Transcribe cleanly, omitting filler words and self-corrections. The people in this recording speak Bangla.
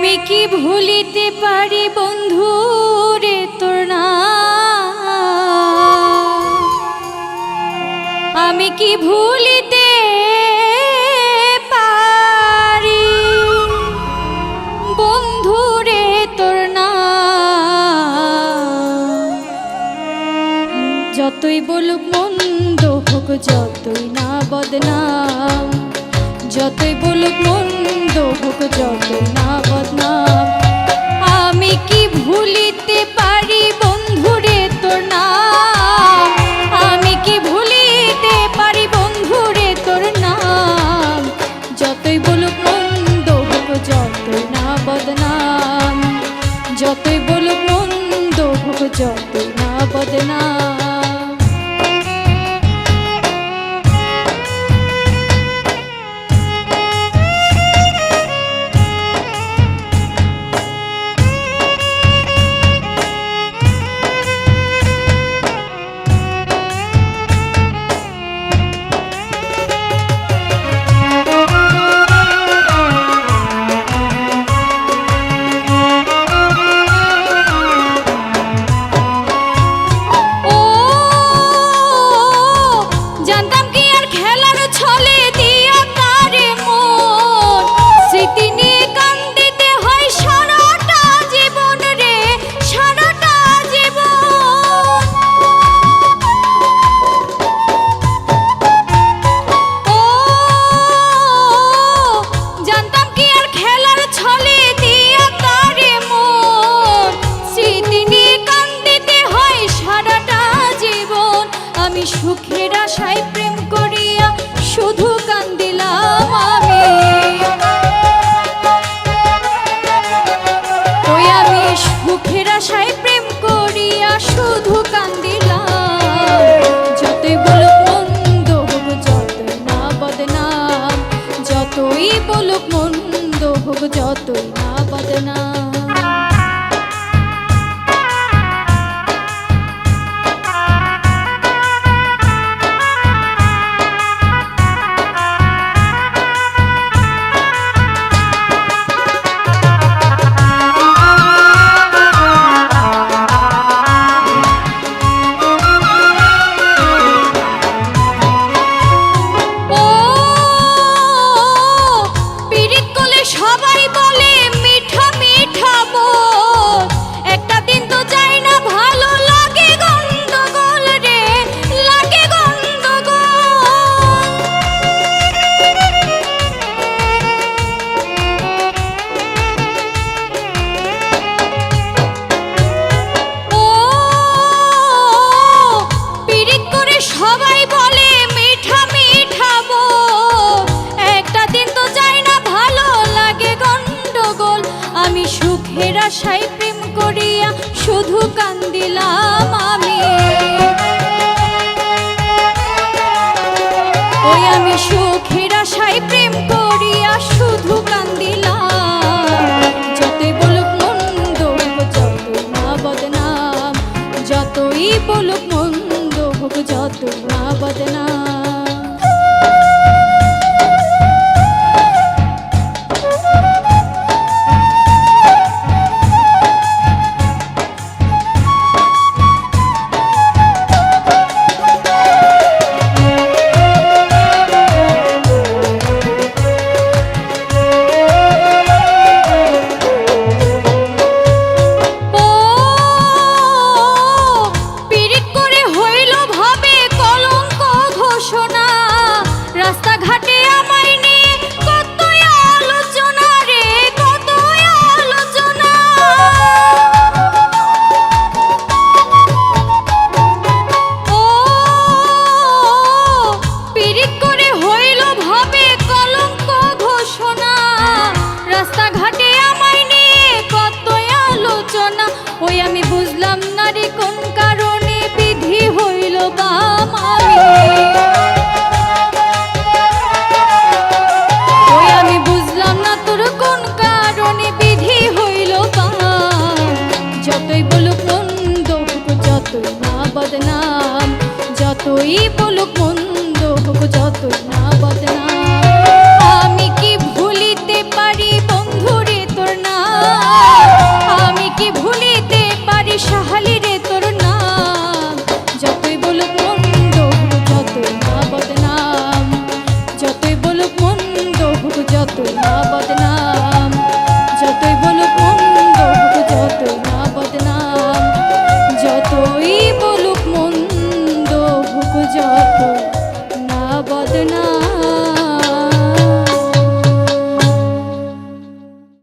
আমি কি ভুলিতে পারি বন্ধু রে তোর নাম, আমি কি ভুলিতে পারি বন্ধু রে তোর নাম। যতই বলুক মন্দ হোক যতই না বদনাম, যতই বলুক মন্দ হোক যতই না বদনাম, আমি কি ভুলিতে পারি বন্ধুরে তোর নাম, আমি কি ভুলিতে পারি বন্ধুরে তোর নাম। যতই বলুক মন্দ হোক যতই না বদনাম, যতই বলুক মন্দ হোক যতই না বদনাম। সুখের আশায় প্রেম করিয়া শুধু কান্দিলাম আমি, ওই আমি সুখের আশায় প্রেম করিয়া শুধু কান্দিলাম। যতই বলুক মন্দ হোক যতই না বদনাম, যতই বলুক মন্দ হোক যতই না বদনাম। সুখের আশায় প্রেম করিয়া শুধু কান্দিলাম আমি, ওই আমি সুখের আশায় প্রেম করিয়া শুধু কান্দিলাম। যতই বলুক মন্দ হোক যতই না বদনাম, যতই বলুক মন্দ হোক যতই না বদনাম। যতই না বদনাম।